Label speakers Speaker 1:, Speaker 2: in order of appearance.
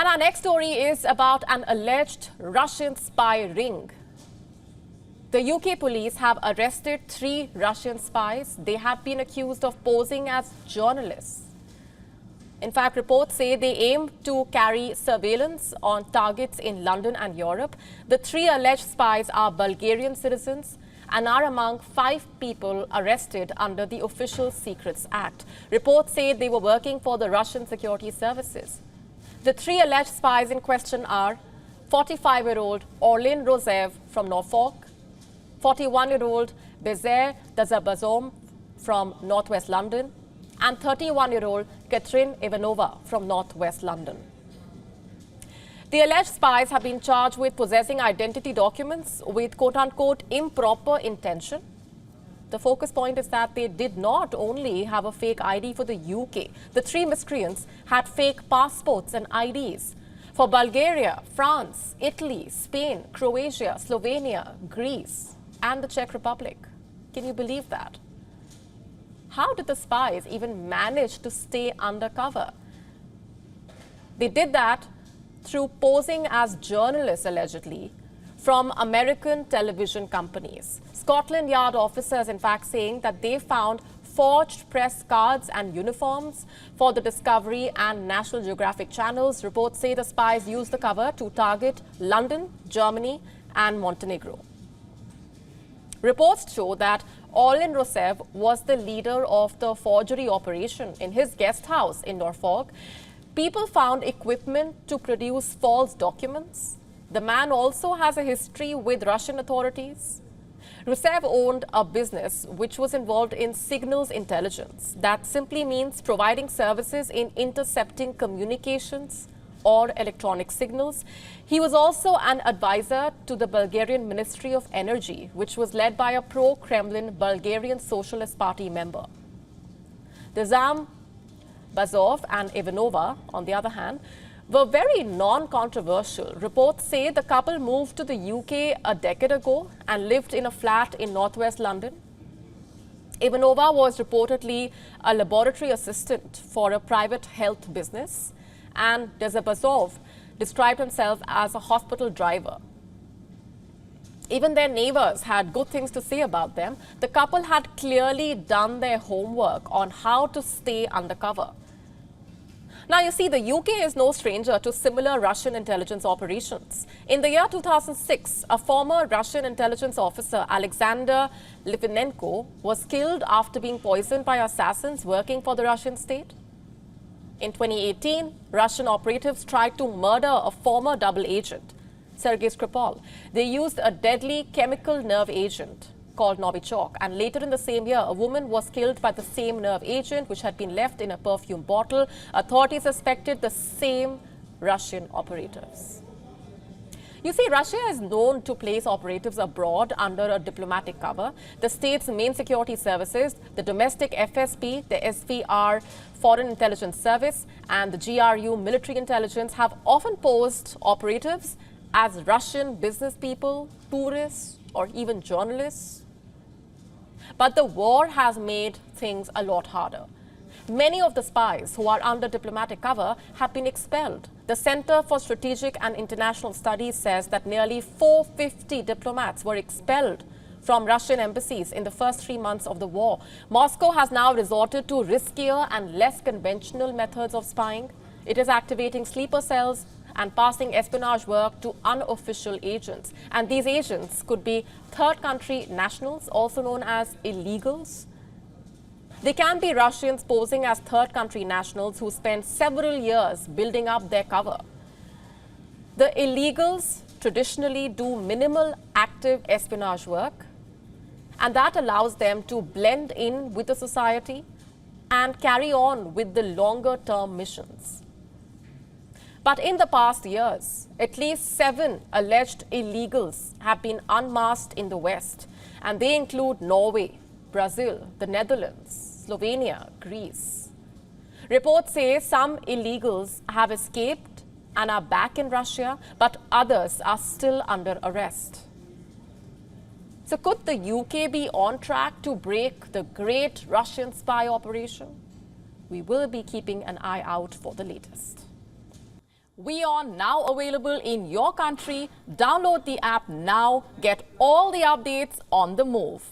Speaker 1: And our next story is about an alleged Russian spy ring. The UK police have arrested 3 Russian spies. They have been accused of posing as journalists. In fact, reports say they aim to carry surveillance on targets in London and Europe. The 3 alleged spies are Bulgarian citizens and are among 5 people arrested under the Official Secrets Act. Reports say they were working for the Russian security services. The 3 alleged spies in question are 45-year-old Orlin Rosev from Norfolk, 41-year-old Bezer Dazabazom from northwest London, and 31-year-old Katrin Ivanova from northwest London. The alleged spies have been charged with possessing identity documents with quote-unquote improper intention. The focus point is that they did not only have a fake ID for the UK. The 3 miscreants had fake passports and IDs for Bulgaria, France, Italy, Spain, Croatia, Slovenia, Greece, and the Czech Republic. Can you believe that? How did the spies even manage to stay undercover? They did that through posing as journalists, allegedly, from American television companies. Scotland Yard officers, in fact, saying that they found forged press cards and uniforms for the Discovery and National Geographic channels. Reports say the spies used the cover to target London, Germany, and Montenegro. Reports show that Orlin Rosev was the leader of the forgery operation in his guest house in Norfolk. People found equipment to produce false documents. The man also has a history with Russian authorities. Rosev owned a business which was involved in signals intelligence. That simply means providing services in intercepting communications or electronic signals. He was also an advisor to the Bulgarian Ministry of Energy, which was led by a pro-Kremlin Bulgarian Socialist Party member. Dazam, Bazov and Ivanova, on the other hand, were very non-controversial. Reports say the couple moved to the UK a decade ago and lived in a flat in northwest London. Ivanova was reportedly a laboratory assistant for a private health business, and Dazabazov described himself as a hospital driver. Even their neighbors had good things to say about them. The couple had clearly done their homework on how to stay undercover. Now, you see, the UK is no stranger to similar Russian intelligence operations. In the year 2006, a former Russian intelligence officer, Alexander Litvinenko, was killed after being poisoned by assassins working for the Russian state. In 2018, Russian operatives tried to murder a former double agent, Sergei Skripal. They used a deadly chemical nerve agent called Novichok, and later in the same year, a woman was killed by the same nerve agent which had been left in a perfume bottle. Authorities suspected the same Russian operatives. You see, Russia is known to place operatives abroad under a diplomatic cover. The state's main security services, the domestic FSB, the SVR Foreign Intelligence Service, and the GRU military intelligence have often posed operatives as Russian business people, tourists, or even journalists. But the war has made things a lot harder. Many of the spies who are under diplomatic cover have been expelled. The Center for Strategic and International Studies says that nearly 450 diplomats were expelled from Russian embassies in the first 3 months of the war. Moscow has now resorted to riskier and less conventional methods of spying. It is activating sleeper cells and passing espionage work to unofficial agents. And these agents could be third country nationals, also known as illegals. They can be Russians posing as third country nationals who spend several years building up their cover. The illegals traditionally do minimal active espionage work, and that allows them to blend in with the society and carry on with the longer term missions. But in the past years, at least 7 alleged illegals have been unmasked in the West, and they include Norway, Brazil, the Netherlands, Slovenia, Greece. Reports say some illegals have escaped and are back in Russia, but others are still under arrest. So could the UK be on track to break the great Russian spy operation? We will be keeping an eye out for the latest. WION now available in your country. Download the app now. Get all the updates on the move.